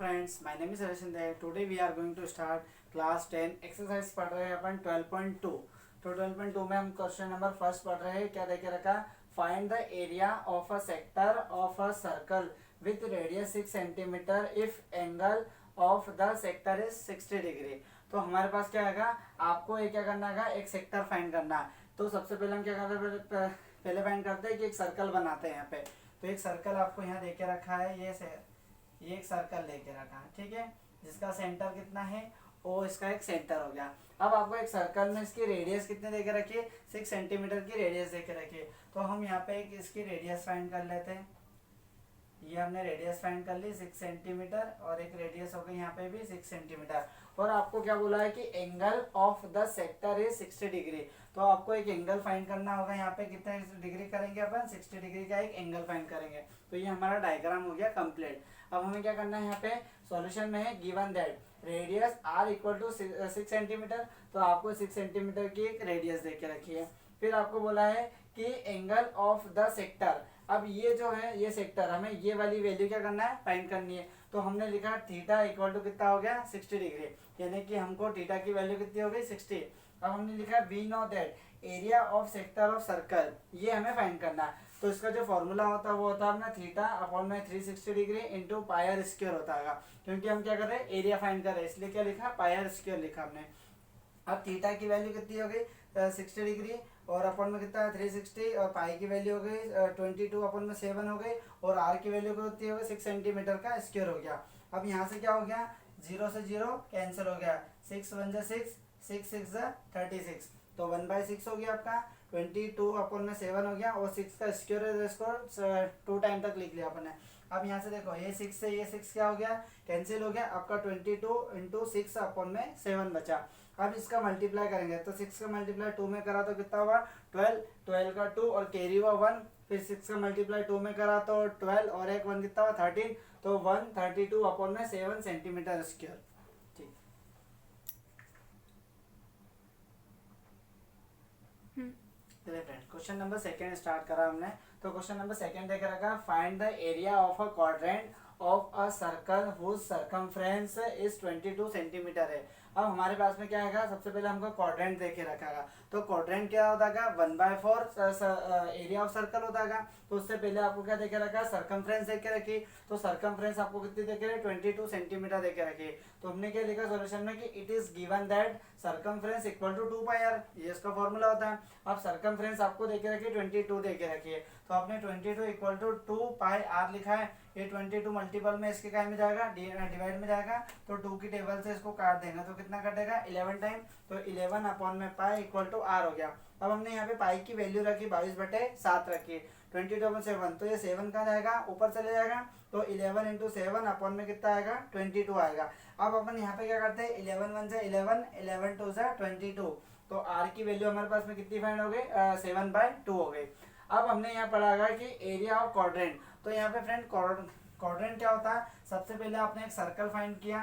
Friends, my name is Harish. Today we are going to start class 10 exercise पढ़ रहे हैं अपन 12.2। तो 12.2 में हम क्वेश्चन नंबर फर्स्ट पढ़ रहे हैं। क्या देखे रखा? Find the area of a sector of a circle with radius 6 centimetre if angle of the sector is 60 degree. तो हमारे पास क्या आएगा? आपको ये क्या करना है, एक सेक्टर फाइंड करना है। तो सबसे पहले हम क्या करते हैं, पहले फाइंड करते हैं कि एक सर्कल बनाते हैं यहाँ पे। तो एक सर्कल आपको यहाँ देके रखा है, ये एक सर्कल लेके रखा है, ठीक है, जिसका सेंटर कितना है, ओ इसका एक सेंटर हो गया। अब आपको एक सर्कल में इसकी रेडियस कितने देके रखिए, 6 सेंटीमीटर की रेडियस देके रखिए। तो हम यहाँ पे एक इसकी रेडियस फाइंड कर लेते हैं। ये हमने रेडियस फाइंड कर ली 6 सेंटीमीटर, और एक रेडियस हो गई यहाँ पे भी 6 सेंटीमीटर। और आपको क्या बोला है कि angle of the sector is 60 degree. तो आपको एक एंगल फाइंड करना होगा। यहाँ पे कितने डिग्री करेंगे अपन? 60 डिग्री का एक एंगल फाइंड करेंगे। तो ये हमारा डायग्राम हो गया कंप्लीट। अब हमें क्या करना है, यहाँ पे सॉल्यूशन में है given that radius are equal to 6 centimetre. तो आपको 6 सेंटीमीटर की एक रेडियस दे के रखी है। फिर आपको बोला है कि एंगल ऑफ द सेक्टर। अब ये जो है ये सेक्टर, हमें ये वाली वैल्यू क्या करना है, फाइंड करनी है। तो हमने लिखा थीटा इक्वल टू कितना हो गया, 60 डिग्री, यानी कि हमको थीटा की वैल्यू कितनी हो गई, 60। अब हमने लिखा we know that area of sector of circle, ये हमें फाइंड करना है। तो इसका जो फॉर्मूला होता है वो होता है अपना थीटा अपॉन में 360 degree into pi r square होता है। क्योंकि हम क्या कर रहे हैं, एरिया फाइंड कर रहे हैं, इसलिए क्या लिखा, पाई आर स्क्वायर लिखा हमने। अब थीटा की वैल्यू कितनी हो गई, 60 डिग्री, और अपन में कितना 360, और पाई की वैल्यू हो गई 22 अपन में 7 हो गई, और आर की वैल्यू कितनी हो गई, 6 सेंटीमीटर का स्क्वायर हो गया। अब यहाँ से क्या हो गया, 0 से 0 कैंसिल हो गया, 6 1 जा 6, 6 6 जा 36, तो 1/6 हो गया आपका। 22 अपन में 7 हो गया, और 6 का स्क्वायर है, इसको 2 टाइम तक लिख लिया अपन ने। अब यहाँ से देखो, ये 6 से ये 6 क्या हो गया, कैंसिल हो गया। आपका 22 इंटू 6 अपन में 7 बचा। अब इसका मल्टीप्लाई करेंगे, तो 6 का मल्टीप्लाई 2 में करा तो कितना हुआ, 12, 12 का 2 और कैरी हुआ 1। फिर 6 का मल्टीप्लाई 2 में करा तो 12 और एक 1 कितना हुआ, 13। तो 132 अपन में 7 सेंटीमीटर स्क्वायर। ठीक, चलिए friend, question number second start करा हमने। तो क्वेश्चन नंबर सेकंड देख रखा, find the area of a quadrant of a circle whose circumference is 22 centimetre है। अब हमारे पास में क्या आएगा, सबसे पहले हमको क्वाड्रेंट देके रखा है। तो क्वाड्रेंट क्या होता है, 1/4 एरिया ऑफ सर्कल होता है। तो उससे पहले आपको क्या देके रखा है, सरकमफ्रेंस देके रखी। तो सरकमफ्रेंस आपको कितनी देके रखी, 22 सेंटीमीटर देके रखी। तो हमने क्या लिखा सॉल्यूशन में कि it is given that circumference equal to 2 pi r, ये इसका फॉर्मूला होता है। अब सरकमफ्रेंस आपको देके रखी 22 देके रखी है, तो आपने 22 इक्वल टू 2 पाई आर लिखा है। ये 22 मल्टीपल में इसके काय में जाएगा, डिवाइड में जाएगा। तो 2 की टेबल से इसको काट देंगे तो कितना कटेगा, 11 टाइम। तो 11 अपॉन में पाई इक्वल टू आर हो गया। अब हमने यहाँ पे पाई की वैल्यू रखी 22/7 रखी, 22/7। तो ये 7 का जाएगा, ऊपर चले जाएगा। तो 11 इंटू 7 अपॉन में कितना आएगा, 22 आएगा। अब अपन यहाँ पे क्या करते हैं, 11 1 से 11, 11 2 से 22। तो आर की वैल्यू हमारे पास में कितनी फाइंड हो गई, 7/2 हो गई। अब हमने यहाँ पढ़ा है कि एरिया ऑफ क्वाड्रेंट। तो यहाँ पे फ्रेंड क्वाड्रेंट क्या होता है, सबसे पहले आपने एक सर्कल फाइंड किया,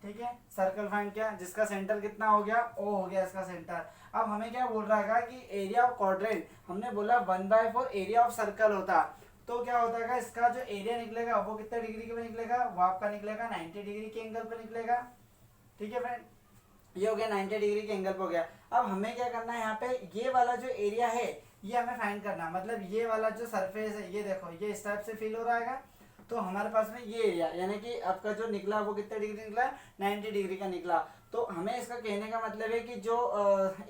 ठीक है, सर्कल फाइंड किया जिसका सेंटर कितना हो गया, ओ हो गया इसका सेंटर। अब हमें क्या बोल रहा है कि एरिया ऑफ क्वाड्रेंट, हमने बोला 1/4 एरिया ऑफ सर्कल होता। तो क्या होता है, इसका जो एरिया निकलेगा वो कितने डिग्री के पे निकलेगा, वो आपका निकलेगा 90 डिग्री के एंगल पे निकलेगा। ठीक है फ्रेंड, ये हो गया 90 डिग्री के एंगल पे हो गया। अब हमें क्या करना है, यहाँ पे ये वाला जो एरिया है ये हमें फाइंड करना, मतलब ये वाला जो सरफेस है, ये देखो ये इस टाइप से फील हो रहा है। तो हमारे पास में ये एरिया, यानी कि आपका जो निकला वो कितने डिग्री निकला, 90 डिग्री का निकला। तो हमें इसका कहने का मतलब है कि जो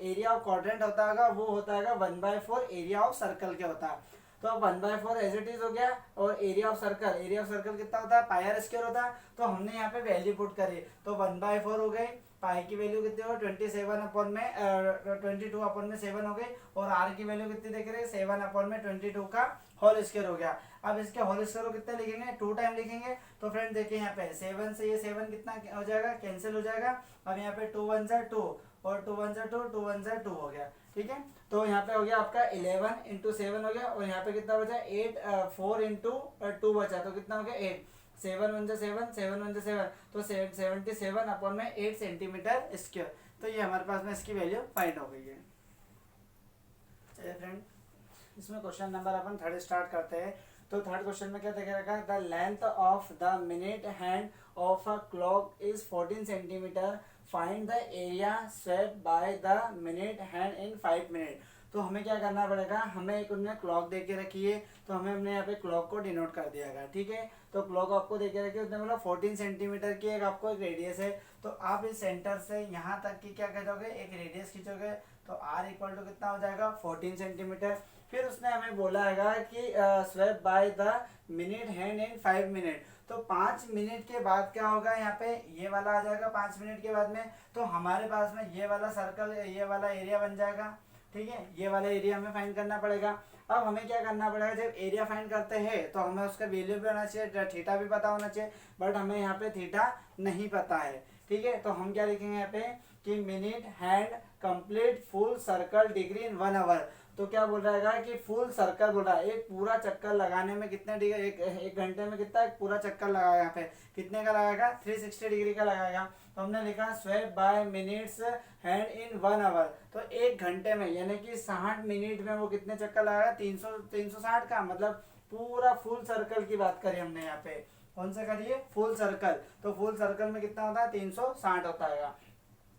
एरिया ऑफ क्वाड्रेंट होता है वो होता है 1/4 एरिया ऑफ सर्कल के होता है। तो अब 1/4 एज इट इज हो गया, और एरिया ऑफ सर्कल कितना होता है, पाई आर स्क्वायर होता है। तो हमने यहाँ पे वैल्यू पुट करी, तो 1/4 हो गई, पाई की वैल्यू कितनी हो, 27 अपॉन में 22 अपॉन में 7 हो गई, और आर की वैल्यू कितनी देख रहे हैं, 7 अपॉन में 22 का होल स्क्वायर हो गया। अब इसके होल स्क्वायर को कितना लिखेंगे, 2 टाइम लिखेंगे। तो फ्रेंड देखिए यहाँ पे 7 से ये 7 कितना हो जाएगा, कैंसिल हो जाएगा। अब यहाँ पे 2 1 जा 2, और 2 1 जा 2, 2 1 जा 2 हो गया। ठीक है, तो यहाँ पे हो गया आपका 11 इंटू 7 हो गया, और यहाँ पे कितना बचा 8, 4 इंटू 2 बचा, तो कितना हो गया 8। 7 1 जा 7, 7 1 जा 7, तो 77 अपॉन में 8 सेंटीमीटर स्क्वायर। तो ये हमारे पास में इसकी वैल्यू फाइंड हो गई है। चलिए फ्रेंड, इसमें क्वेश्चन नंबर अपन थर्ड स्टार्ट करते हैं। तो थर्ड क्वेश्चन में क्या देखा रखा है, the length of the minute hand of a clock is 14 centimetre, find the area swept by the minute hand in 5 minute. तो हमें क्या करना पड़ेगा, हमें एक उन्होंने क्लॉक दे के रखी है, तो हमें हमने यहाँ पे क्लॉक को डिनोट कर दिया है, ठीक है। तो क्लॉक आपको दे के रखी है, उसने बोला 14 सेंटीमीटर की एक आपको एक रेडियस है, तो आप इस सेंटर से यहाँ तक की क्या खींचोगे, एक रेडियस खींचोगे, तो आर इक्वल टू कितना हो जाएगा 14 सेंटीमीटर। फिर उसने हमें बोला है कि swept by the minute hand in 5 minute, तो 5 मिनट के बाद क्या होगा, यहाँ पे ये वाला आ जाएगा 5 मिनट के बाद में, तो हमारे पास में ये वाला सर्कल, ये वाला एरिया बन जाएगा, ठीक है। ये वाला एरिया हमें फाइंड करना पड़ेगा। अब हमें क्या करना पड़ेगा, जब एरिया फाइंड करते हैं तो हमें उसका वैल्यू भी होना चाहिए, थीटा भी पता होना चाहिए, बट हमें यहाँ पे थीटा नहीं पता है, ठीक है। तो हम क्या लिखेंगे यहाँ पे कि minute hand complete full circle degree in 1 hour. तो क्या बोल रहा है कि फुल सर्कल बोल रहा है, एक पूरा चक्कर लगाने में कितने डिग्री, एक घंटे में कितना एक पूरा चक्कर लगाएगा, यहाँ पे कितने का लगाएगा 360 डिग्री का लगाएगा। तो हमने लिखा swept by minutes hand in 1 hour, तो एक घंटे में यानी कि 60 मिनट में वो कितने चक्कर लगाएगा 360 का, मतलब पूरा फुल सर्कल की बात करी हमने यहाँ पे, कौन सा करिए फुल सर्कल, तो फुल सर्कल में कितना होता है 360 होता है।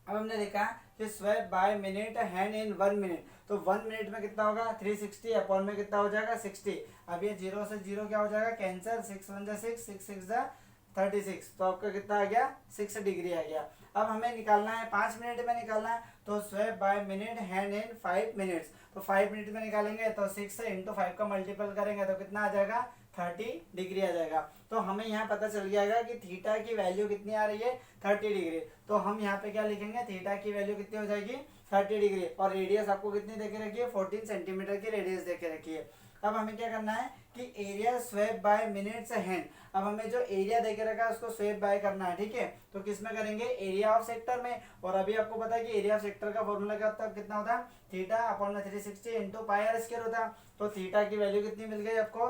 अब हमने देखा कि swept by minute hand in 1 minute, तो 1 मिनट में कितना होगा 360 अपॉन में कितना हो जाएगा 60। अब ये 0 से 0 क्या हो जाएगा कैंसर, 6 1 6 6 6 36, तो आपका कितना आ गया 6 डिग्री आ गया। अब हमें निकालना है 5 मिनट में निकालना है, तो swept by minute hand in 5 minutes, तो 5 मिनट में निकालेंगे तो 6 इंटू 5 का मल्टीपल करेंगे तो कितना आ जाएगा 30 डिग्री आ जाएगा। तो हमें यहाँ पता चल जाएगा कि थीटा की वैल्यू कितनी आ रही है 30 डिग्री, तो हम यहाँ पे क्या लिखेंगे, थीटा की वैल्यू कितनी हो जाएगी 30 डिग्री, और रेडियस आपको कितनी देके रखी है 14 सेंटीमीटर की रेडियस देके रखी है। अब हमें क्या करना है कि area swept by minutes hand, अब हमें जो एरिया देके रखा है उसको स्वेप बाय करना है, ठीक है। तो किस में करेंगे, एरिया ऑफ सेक्टर में, और अभी आपको पता है कि एरिया ऑफ सेक्टर का फॉर्मूला क्या होता है, कितना होता है थीटा अपॉन में 360 इंटू पाई आर स्क्वायर होता है। तो थीटा की वैल्यू कितनी मिल गई आपको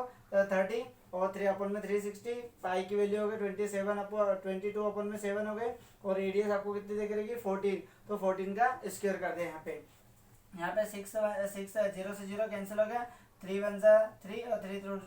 30, और 3 अपॉन में 360, पाई की वैल्यू हो गई 22 अपॉन में 7 हो गए, और रेडियस आपको कितनी देके रखी 14, तो 14 का स्क्वायर कर दे यहाँ पे। यहाँ पे 6 0 से 0 कैंसिल हो गया, 3 1 3 और 3 2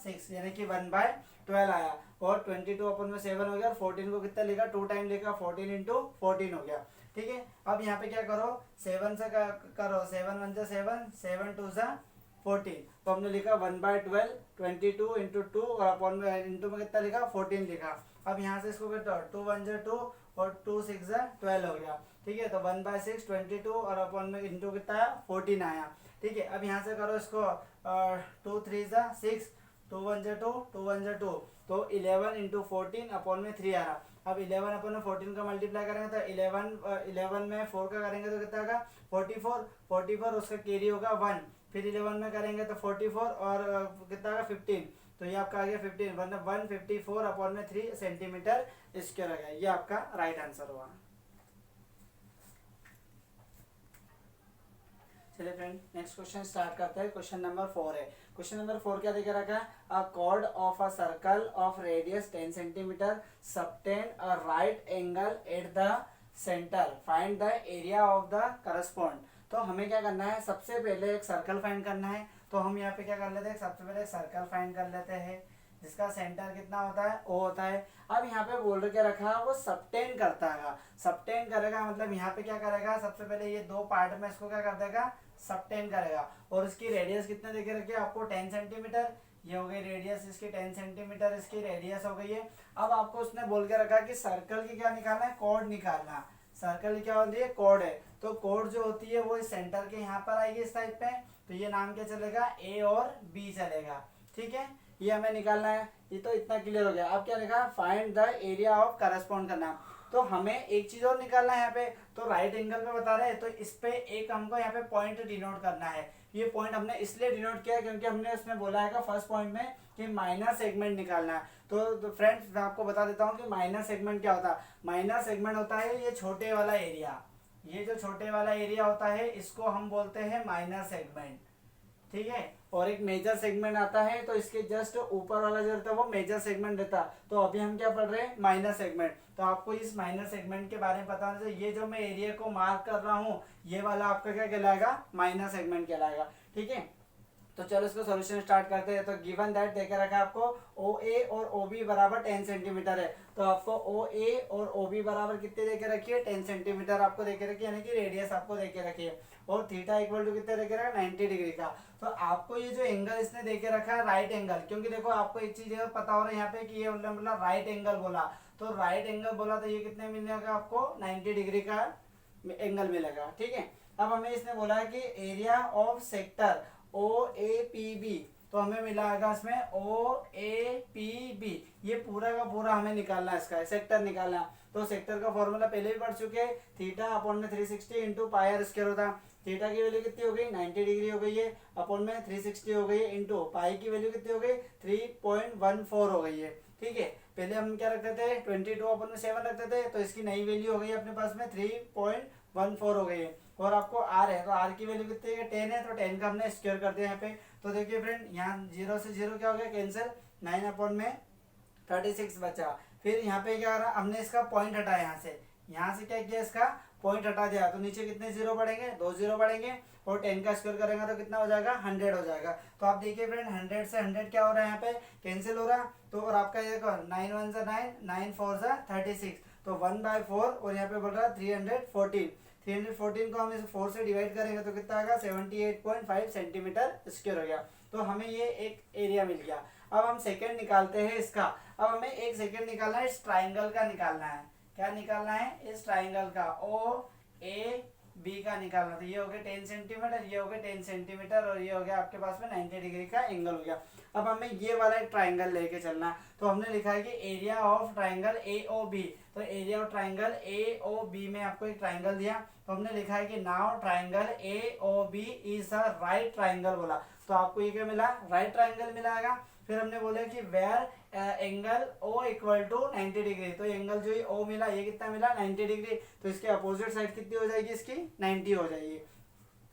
6, यानी कि 1/12 आया, और 22 अपन में 7 हो गया, और 14 को कितना लिखा 2 टाइम लिखा, 14 इंटू 14 हो गया, ठीक है। अब यहाँ पे क्या करो 7 से करो, 7 1 7 7 2 14, तो हमने लिखा 1/12 22 इंटू 2, और अपन में इंटू में कितना लिखा 14 लिखा। अब यहाँ से इसको 2 1 2 और 2 6 12 हो गया, ठीक है। तो 1/6 22, और अपन में इंटू कितना आया 14 आया, ठीक है। अब यहाँ से करो इसको 2 3 6, 2 1 2 2 1 2, तो 11 इंटू 14 अपॉन में 3 आ रहा। अब 11 अपॉन में 14 का मल्टीप्लाई करेंगे तो 11 में 4 का करेंगे तो कितना होगा 44, उसका कैरी होगा 1, फिर 11 में करेंगे तो 44, और कितना होगा 15, तो ये आपका आ गया 15, मतलब 154 अपॉन में 3 सेंटीमीटर स्क्वायर आ गया, ये आपका राइट आंसर हुआ। चलिए फ्रेंड नेक्स्ट क्वेश्चन स्टार्ट करते हैं। क्वेश्चन नंबर 4 है। क्वेश्चन नंबर 4 क्या देखे रखा है, अ cord of a circle of radius 10 centimetre subtend a right angle eight the centre, find the area of the correspond. तो हमें क्या करना है, सबसे पहले एक सर्कल फाइंड करना है, तो हम यहाँ पे क्या कर लेते हैं, सबसे पहले एक सर्कल फाइंड कर लेते हैं जिसका सेंटर कितना होता है ओ होता है। अब यहाँ पे बोल के रखा है वो सबटेंड करता है, सबटेंड करेगा मतलब यहाँ पे क्या करेगा, सबसे पहले ये 2 पार्ट में इसको क्या कर देगा सबटेंड करेगा, और इसकी रेडियस कितने देके रखी है आपको 10 सेंटीमीटर, ये हो गई रेडियस इसकी 10 सेंटीमीटर इसकी रेडियस हो गई है। अब आपको उसने बोल के रखा कि सर्कल की क्या निकालना है, कॉर्ड निकालना। सर्कल की क्या होती है कॉर्ड है, तो कॉर्ड जो होती है वो इस सेंटर के यहाँ पर आएगी इस टाइप पे, तो ये नाम क्या चलेगा ए और बी चलेगा, ठीक है। ये हमें निकालना है, ये तो इतना क्लियर हो गया। अब क्या लिखा, find the area of correspond करना, तो हमें एक चीज और निकालना है यहाँ पे, तो राइट एंगल पे बता रहे हैं, तो इस पे एक हमको यहाँ पे पॉइंट डिनोट करना है। ये पॉइंट हमने इसलिए डिनोट किया क्योंकि हमने उसमें बोला है फर्स्ट पॉइंट में कि माइनर सेगमेंट निकालना है। तो फ्रेंड्स मैं आपको बता देता हूँ कि माइनर सेगमेंट क्या होता है। माइनर सेगमेंट होता है ये छोटे वाला एरिया, ये जो छोटे वाला एरिया होता है इसको हम बोलते हैं माइनर सेगमेंट, ठीक है। और एक मेजर सेगमेंट आता है, तो इसके जस्ट ऊपर वाला जो रहता है वो मेजर सेगमेंट रहता है। तो अभी हम क्या पढ़ रहे हैं माइनर सेगमेंट, तो आपको इस माइनर सेगमेंट के बारे में पता होना चाहिए। ये जो मैं एरिया को मार्क कर रहा हूँ ये वाला आपका क्या कहलाएगा माइनर सेगमेंट कहलाएगा, ठीक है। तो चलो इसको सॉल्यूशन स्टार्ट करते हैं। तो गिवन दैट देके रखा है आपको ओ ए और ओ बी बराबर 10 सेंटीमीटर है, तो आपको ओ ए और ओ बी बराबर कितने देके रखी है 10 सेंटीमीटर आपको देके रखी है, यानी कि रेडियस आपको देके रखी है, और थीटा इक्वल टू कितने देके रखा है 90 डिग्री का। तो आपको ये जो एंगल इसने देके रखा है राइट एंगल, क्योंकि देखो आपको एक चीज पता हो रहा है यहाँ पे कि ये बोला राइट एंगल बोला, तो राइट एंगल बोला तो ये कितने मिलेगा आपको 90 डिग्री का एंगल मिलेगा, ठीक है। अब हमें इसने बोला है कि area of sector O A P B, तो हमें मिला है इसमें ओ ए पी बी, ये पूरा का पूरा हमें निकालना है, इसका सेक्टर निकालना। तो सेक्टर का फॉर्मूला पहले भी पढ़ चुके हैं, थीटा अपॉन में 360 इंटू पाई आर स्क्वायर होता। थीटा की वैल्यू कितनी हो गई 90 डिग्री हो गई है, अपॉन में 360 हो गई है, इंटू पाई की वैल्यू कितनी हो गई 3.14 हो गई है, ठीक है। पहले हम क्या रखते थे 22 अपॉन में 7 रखते थे, तो इसकी नई वैल्यू हो गई अपने पास में 3.14 हो गई है। और आपको आर है, तो आर की वैल्यू कितनी है 10 है, तो 10 का हमने स्क्वायर कर दिया यहाँ पे। तो देखिए फ्रेंड यहाँ 0 से 0 क्या हो गया कैंसिल, 9 अपॉन में 36 बचा। फिर यहाँ पे क्या करा हमने इसका पॉइंट हटाया, यहाँ से क्या किया इसका पॉइंट हटा दिया, तो नीचे कितने जीरो बढ़ेंगे 2 जीरो बढ़ेंगे, और 10 का स्क्वायर करेंगे तो कितना हो जाएगा 100 हो जाएगा। तो आप देखिए फ्रेंड 100 से 100 क्या हो रहा है यहाँ पे कैंसिल हो रहा, तो और आपका ये 9 1 जा 9, 9 4 जा 36, तो 1/4, और यहाँ पे बोल रहा है 314 को हम इस 4 से डिवाइड करेंगे तो कितना आएगा 78.5 सेंटीमीटर स्क्वायर हो गया। तो हमें ये एक एरिया मिल गया। अब हम सेकंड निकालते हैं इसका। अब हमें एक सेकंड निकालना है, इस ट्राइंगल का निकालना है। क्या निकालना है इस ट्राइंगल का ओ ए बी का निकालना। तो ये हो गया 10 सेंटीमीटर, ये हो गया 10 सेंटीमीटर, और ये हो गया आपके पास में 90 डिग्री का एंगल हो गया। अब हमें ये वाला एक ट्राइंगल लेके चलना, तो हमने लिखा है कि area of triangle A O B, तो area of triangle A O B में आपको एक ट्राइंगल दिया, तो हमने लिखा है कि now triangle A O B is a right triangle बोला, तो आपको ये क्या मिला राइट ट्राइंगल मिलाएगा। फिर हमने बोला कि where angle O equal to 90 degree, तो एंगल जो ओ मिला ये कितना मिला 90 डिग्री, तो इसके अपोजिट साइड कितनी हो जाएगी इसकी 90 हो जाएगी।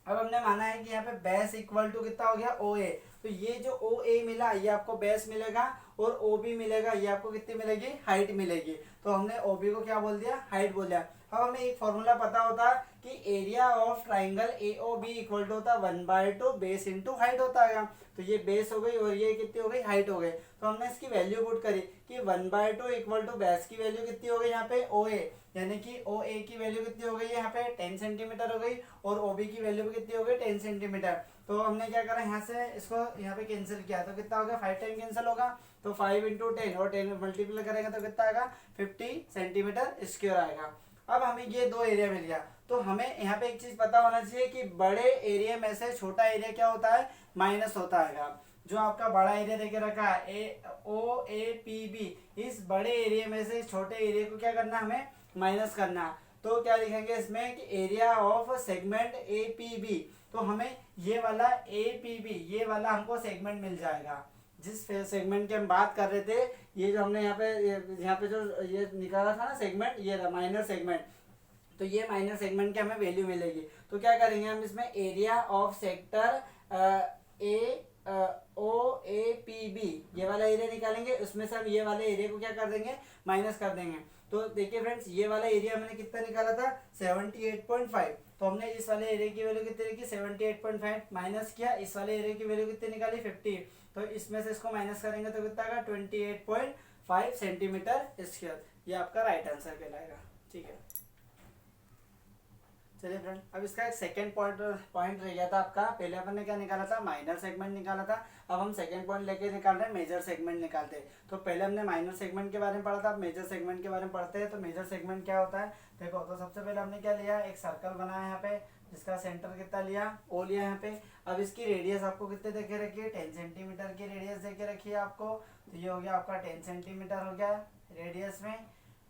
अब हमने माना है कि यहाँ पे बेस इक्वल टू कितना हो गया ओ ए, तो ये जो ओ ए मिला ये आपको बेस मिलेगा, और ओ बी मिलेगा ये आपको कितनी मिलेगी हाइट मिलेगी, तो हमने ओ बी को क्या बोल दिया हाइट बोल दिया। अब हमें एक फॉर्मूला पता होता कि area of triangle A O B equal to होता 1/2 बेस इंटू हाइट होता है, तो ये बेस हो गई और ये कितनी हो गई हाइट हो गई। तो हमने इसकी वैल्यू पुट करी कि 1/2 इक्वल टू बेस की वैल्यू कितनी हो गई यहाँ पे ओ ए, यानी कि ओ ए की वैल्यू कितनी हो गई यहाँ पे 10 सेंटीमीटर हो गई, और ओ बी की वैल्यू भी कितनी हो गई 10 सेंटीमीटर। तो हमने क्या करा यहाँ से इसको यहाँ पे कैंसिल किया, तो कितना होगा 5 टाइम कैंसिल होगा, तो 5 इंटू 10 और 10 मल्टीप्लाई करेंगे तो कितना आएगा 50 सेंटीमीटर स्क्वायर आएगा। अब हमें ये दो एरिया मिल गया, तो हमें यहाँ पे एक चीज पता होना चाहिए कि बड़े एरिया में से छोटा एरिया क्या होता है माइनस होता है। जो आपका बड़ा एरिया देके रखा है ओ ए पी बी, इस बड़े एरिया में से छोटे एरिया को क्या करना हमें माइनस करना। तो क्या लिखेंगे इसमें कि area of segment A P B, तो हमें ये वाला ए पी बी ये वाला हमको सेगमेंट मिल जाएगा, जिस सेगमेंट की हम बात कर रहे थे, ये जो हमने यहाँ पे जो ये निकाला था ना सेगमेंट, ये रहा माइनर सेगमेंट, तो ये माइनर सेगमेंट की हमें वैल्यू मिलेगी। तो क्या करेंगे हम इसमें area of sector A O A P B ये वाला एरिया निकालेंगे, उसमें से हम ये वाले एरिया को क्या कर देंगे माइनस कर देंगे। तो देखिए फ्रेंड्स ये वाला एरिया मैंने कितना निकाला था 78.5, तो हमने इस वाले एरिया की वैल्यू कितनी रखी 78.5 माइनस किया, इस वाले एरिया की वैल्यू कितनी निकाली 50, तो इसमें से इसको माइनस करेंगे तो कितना आएगा 28.5 सेंटीमीटर स्क्वायर, ये आपका राइट आंसर कहलाएगा, ठीक है। चलिए फ्रेंड अब इसका एक सेकंड पॉइंट रह गया था आपका, पहले अपन ने क्या निकाला था माइनर सेगमेंट निकाला था, अब हम सेकंड पॉइंट लेके निकाल रहे हैं मेजर सेगमेंट निकालते हैं। तो पहले हमने माइनर सेगमेंट के बारे में पढ़ा था, अब मेजर सेगमेंट के बारे में पढ़ते हैं। तो मेजर सेगमेंट क्या होता है देखो, तो सबसे पहले हमने क्या लिया एक सर्कल बनाया यहाँ पे, जिसका सेंटर कितना लिया ओ लिया यहाँ पे। अब इसकी रेडियस आपको कितने देखे रखी है 10 सेंटीमीटर की रेडियस देके रखी है आपको, तो ये हो गया आपका 10 सेंटीमीटर हो गया रेडियस में,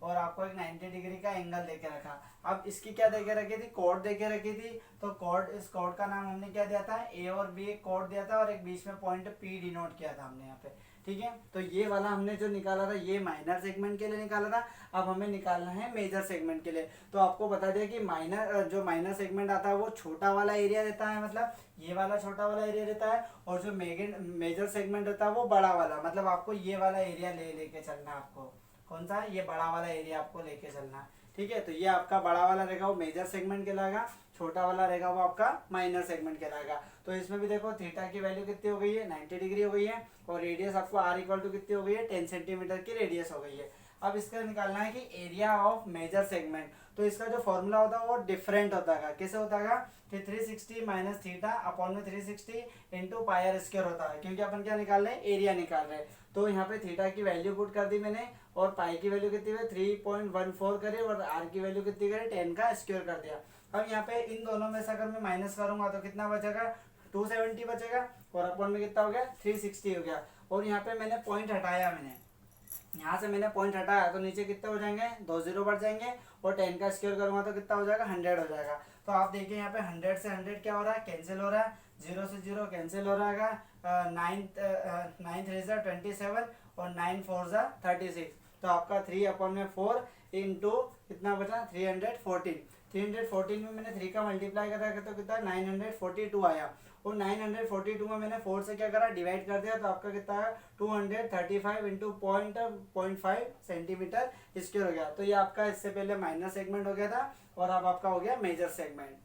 और आपको एक 90 डिग्री का एंगल देके रखा। अब इसकी क्या देके रखी थी कॉर्ड देके रखी थी, तो कॉर्ड इस कॉर्ड का नाम हमने क्या दिया था ए और बी एक कॉर्ड दिया था, और एक बीच में पॉइंट पी डिनोट किया था हमने यहाँ पे, ठीक है। तो ये वाला हमने जो निकाला था ये माइनर सेगमेंट के लिए निकाला था, अब हमें निकालना है मेजर सेगमेंट के लिए। तो आपको बता दिया कि माइनर सेगमेंट आता है वो छोटा वाला एरिया रहता है, मतलब ये वाला छोटा वाला एरिया रहता है, और जो मेजर सेगमेंट रहता है वो बड़ा वाला, मतलब आपको ये वाला एरिया लेके चलना है आपको, कौन सा, ये बड़ा वाला एरिया आपको लेके चलना है। ठीक है, तो ये आपका बड़ा वाला रहेगा वो मेजर सेगमेंट कहलाएगा, छोटा वाला रहेगा वो आपका माइनर सेगमेंट कहलाएगा। तो इसमें भी देखो थीटा की वैल्यू कितनी हो गई है, 90 डिग्री हो गई है, और रेडियस आपको आर इक्वल टू कितनी हो गई है, 10 सेंटीमीटर की रेडियस हो गई है। अब इसका निकालना है कि एरिया ऑफ मेजर सेगमेंट, तो इसका जो फॉर्मूला होता है वो डिफरेंट होता है। कैसे होता है कि 360 माइनस थीटा अपॉन में 360 इंटू पाई आर स्क्वायर होता है, क्योंकि अपन क्या निकाल रहे हैं, एरिया निकाल रहे हैं। तो यहाँ पे थीटा की वैल्यू पुट कर दी मैंने, और पाई की वैल्यू कितनी है 3.14 करी, और आर की वैल्यू कितनी करी 10 का स्क्वायर कर दिया। अब यहाँ पे इन दोनों में से अगर मैं माइनस करूंगा तो कितना बचेगा, 270 बचेगा, और अपॉन में कितना हो गया 360 हो गया। और यहाँ पे मैंने पॉइंट हटाया, मैंने यहाँ से मैंने पॉइंट हटाया तो नीचे कितने हो जाएंगे, 2 जीरो बढ़ जाएंगे, और 10 का स्क्वायर करूंगा तो कितना हो जाएगा, 100 हो जाएगा। तो आप देखिए यहाँ पे 100 से 100 क्या हो रहा है, कैंसिल हो रहा है, 0 से 0 कैंसिल हो रहा है, 9 3 जा 27 और 9 4 जा 36। तो आपका 3/4 इंटू कितना बचा 314। 314 में मैंने 3 का मल्टीप्लाई करा तो कितना 942 आया, और 942 में मैंने 4 से क्या करा डिवाइड कर दिया, तो आपका कितना है 235 इंटू 0.5 सेंटीमीटर स्क्वायर हो गया। तो ये आपका इससे पहले माइनर सेगमेंट हो गया था, और अब आपका हो गया मेजर सेगमेंट।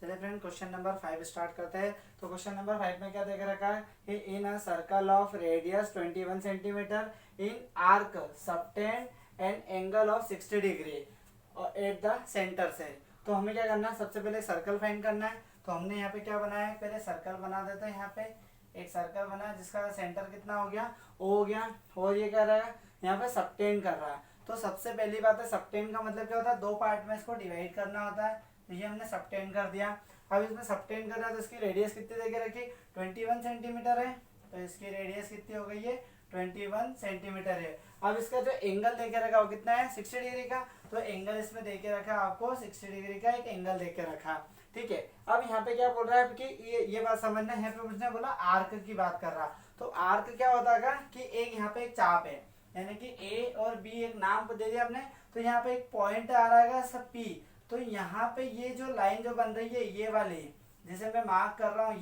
चलिए फ्रेंड क्वेश्चन नंबर 5 स्टार्ट करते हैं। तो क्वेश्चन नंबर 5 में क्या देख रखा है, in a circle of radius 21 centimetre in arc subtend an angle of 60 degree at the centre से। तो हमें क्या करना है, सबसे पहले सर्कल फाइंड करना है। तो हमने यहाँ पे क्या बनाया है, पहले सर्कल बना देते हैं। यहाँ पे एक सर्कल बना है जिसका सेंटर कितना हो गया, ओ हो गया, और ये क्या रहा है यहाँ पे सबटेंड कर रहा है। तो सबसे पहली बात है सबटेंड का मतलब क्या होता है, 2 पार्ट में इसको डिवाइड करना होता है। तो ये हमने सबटेंड कर दिया। अब इसमें सबटेंड कर रहा है तो इसकी रेडियस कितनी देके रखी, 21 सेंटीमीटर है, तो इसकी रेडियस कितनी हो गई है 21 सेंटीमीटर है। अब इसका जो एंगल देके रखा वो कितना है 60 डिग्री का, तो एंगल इसमें देके रखा आपको 60 डिग्री का एक एंगल देके रखा। ठीक है, अब यहाँ पे क्या बोल रहा है कि ये बात समझना है, यहाँ पे मुझने बोला आर्क की बात कर रहा। तो आर्क क्या होता है कि एक यहाँ पे एक चाप है, यानी कि ए और बी एक नाम दे दिया हमने। तो यहाँ पे एक पॉइंट आ रहा है सब पी, तो यहाँ पे ये जो लाइन जो बन रही है ये वाली, जिसे मैं मार्क कर रहा हूँ,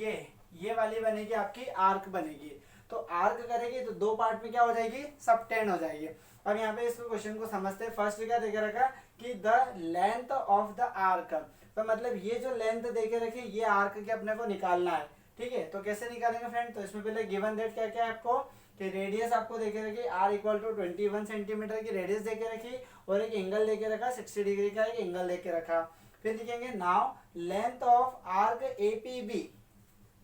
ये वाली बनेगी आपकी आर्क बनेगी। तो आर्क करेगी तो 2 पार्ट में क्या हो जाएगी, सबटेंड हो जाएगी। अब यहाँ पे इसको क्वेश्चन को समझते हैं। फर्स्ट क्या देके रखा कि the length of the arc, तो मतलब ये जो लेंथ देके रखी ये आर्क के अपने को निकालना है। ठीक है, तो कैसे निकालेंगे फ्रेंड, तो इसमें पहले गिवन डेट क्या क्या है आपको, कि रेडियस आपको देके रखी आर इक्वल टू 21 सेंटीमीटर की रेडियस देके रखी, और एक एंगल देके रखा 60 डिग्री का एक एंगल देके रखा। फिर लिखेंगे now length of arc APB.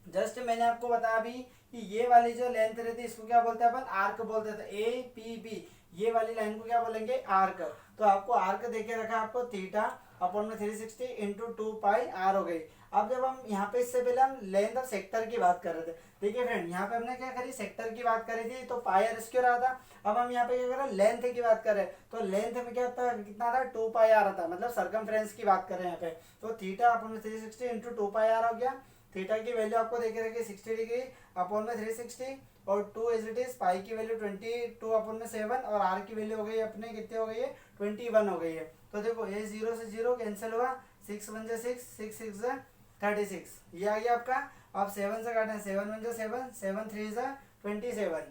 Just मैंने आपको बताया अभी कि ये वाली जो लेंथ रहती है इसको क्या बोलते हैं अपन, आर्क बोलते हैं। एपीबी ये वाली लाइन को क्या बोलेंगे, आर्क। तो आपको आर्क देके रखा आपको थीटा अपॉन में 360 इंटू 2 पाई आर हो गई। अब जब हम यहाँ पे इससे पहले हम लेंथ ऑफ सेक्टर की बात कर रहे थे, देखिए फ्रेंड यहाँ पे हमने क्या करी, सेक्टर की बात करी थी तो पाई आर स्क्वायर रहा था। अब हम यहाँ पे क्या कर रहे हैं, लेंथ की बात कर रहे हैं, तो लेंथ में क्या था, कितना था 2 पाई आर था, मतलब सरकमफ्रेंस की बात कर रहे हैं यहाँ पे। तो थीटा अपॉन में 360 इंटू 2 पाई आर हो गया। थीटा की वैल्यू आपको देखे रखी 60 डिग्री अपॉन में 360, और 2 एज इट इज, पाई की वैल्यू 22 अपॉन में 7, और आर की वैल्यू हो गई अपने कितने हो गई है 21 हो गई है। तो देखो ये 0 से 0 कैंसिल हुआ, 6 1 जा 6, 6 6 जा 36, ये आ गया आपका। अब 7 से काटें, 7 1 जा 7, 7 3 जा 27,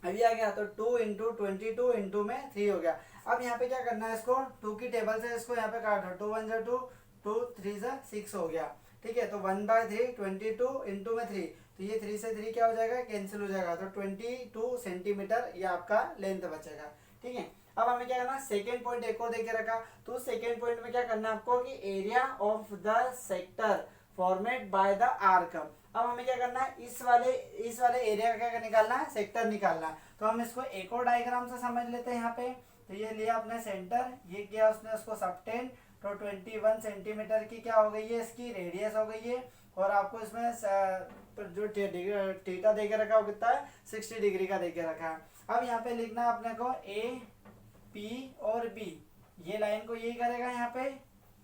अभी आ गया। तो 2 इंटू 22 इंटू में 3 हो गया। अब यहाँ पे क्या करना है, इसको 2 की टेबल से इसको यहाँ पे काटो, 2 1 जा 2, 2 3 जा 6 हो गया। ठीक है, तो 1/3 22 इंटू में 3, तो ये 3 से 3 क्या हो जाएगा, कैंसिल हो जाएगा। तो 22 सेंटीमीटर ये आपका लेंथ बचेगा। ठीक है, अब हमें क्या करना, सेकेंड पॉइंट एक और देके रखा। तो सेकेंड पॉइंट में क्या करना है आपको, कि area of the sector format by the arc. अब हमें क्या करना है, इस वाले एरिया का क्या निकालना है, सेक्टर निकालना है। तो हम इसको एक और डायग्राम से समझ लेते हैं यहाँ पे। तो ये लिया अपने सेंटर, ये किया उसने उसको सबटेंड, तो 21 सेंटीमीटर की क्या हो गई है, इसकी रेडियस हो गई है। और आपको इसमें जो थीटा देके रखा वो कितना है 60 डिग्री का देके रखा है। अब यहाँ पे लिखना है अपने को ए पी और बी, ये लाइन को यही करेगा यहाँ पे,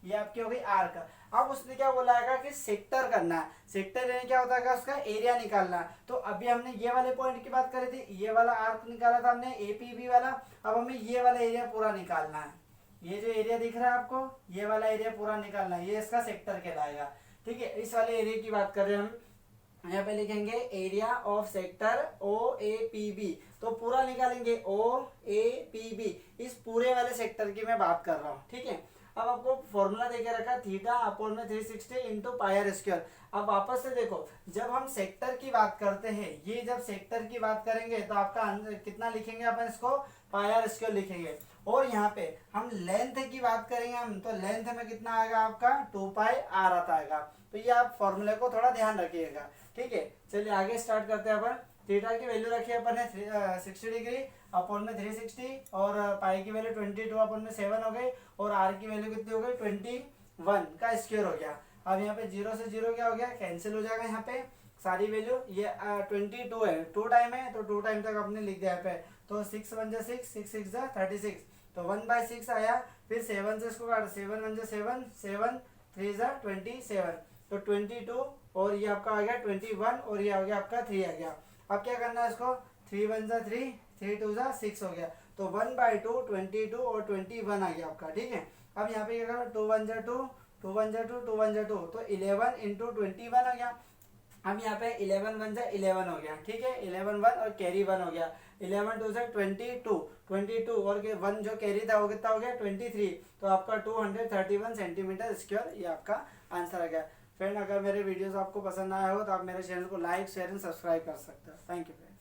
ये आपकी हो गई आर्क। अब उसने क्या बोला है कि सेक्टर करना है, सेक्टर यानी क्या होता है उसका एरिया निकालना है। तो अभी हमने ये वाले पॉइंट की बात करी थी, ये वाला आर्क निकाला था हमने एपीबी वाला। अब हमें ये वाला एरिया पूरा निकालना है, ये जो एरिया दिख रहा है आपको, ये वाला एरिया पूरा निकालना है, ये इसका सेक्टर कहलाएगा। ठीक है, इस वाले एरिया की बात कर रहे हैं हम। यहाँ पे लिखेंगे area of sector O A P B, तो पूरा निकालेंगे ओ ए पी बी, इस पूरे वाले सेक्टर की मैं बात कर रहा हूँ, ठीक है। अब आपको फॉर्मूला देके रखा थीटा अपॉन में 360 इंटू पाई आर स्क्वायर। अब वापस से देखो, जब हम सेक्टर की बात करते हैं, ये जब सेक्टर की बात करेंगे तो आपका कितना लिखेंगे अपन इसको, पाई आर स्क्वायर लिखेंगे। और यहाँ पे हम लेंथ की बात करेंगे हम, तो लेंथ में कितना आएगा आपका 2 पाई आर आता आएगा। तो ये आप फॉर्मूले को थोड़ा ध्यान रखिएगा, ठीक है। चलिए आगे स्टार्ट करते हैं अपन। थीटा की वैल्यू रखी अपन है 60 डिग्री अपॉन में 360, और पाई की वैल्यू 22 अपॉन में 7 हो गई, और आर की वैल्यू कितनी हो गई 21 का स्क्वायर हो गया। अब यहाँ पे 0 से 0 क्या हो गया, कैंसिल हो जाएगा यहाँ पे सारी वैल्यू। ये 22 है, 2 टाइम है तो 2 टाइम तक आपने लिख दिया यहाँ पे। तो 6 1 जा 6, 6 6 जा 36, तो 1/6 आया। फिर 7 से इसको काट, 7 1 जा 7, 7 3 जा 27, तो 22, और ये आपका आ गया 21, और ये आ गया आपका 3 आ गया। अब क्या करना है इसको, 3 1 जा 3, 3 2 जा 6 हो गया, तो 1/2 22 और 21 आ गया आपका, ठीक है। अब यहाँ पे क्या करना, 2 1 जा 2, 2 1 जा 2, 2 1 जा 2, तो 11 इंटू 21 हो गया। अब यहाँ पे 11 1 जा 11 हो गया, ठीक है, 11 1 और कैरी 1 हो गया, 11 2 से 22 और 1 जो कैरी था वो कितना हो गया 23, तो आपका 231 सेंटीमीटर स्क्वायर ये आपका आंसर आ गया। फ्रेंड, अगर मेरे वीडियोस आपको पसंद आया हो तो आप मेरे चैनल को लाइक शेयर एंड सब्सक्राइब कर सकते हो। Thank you friend.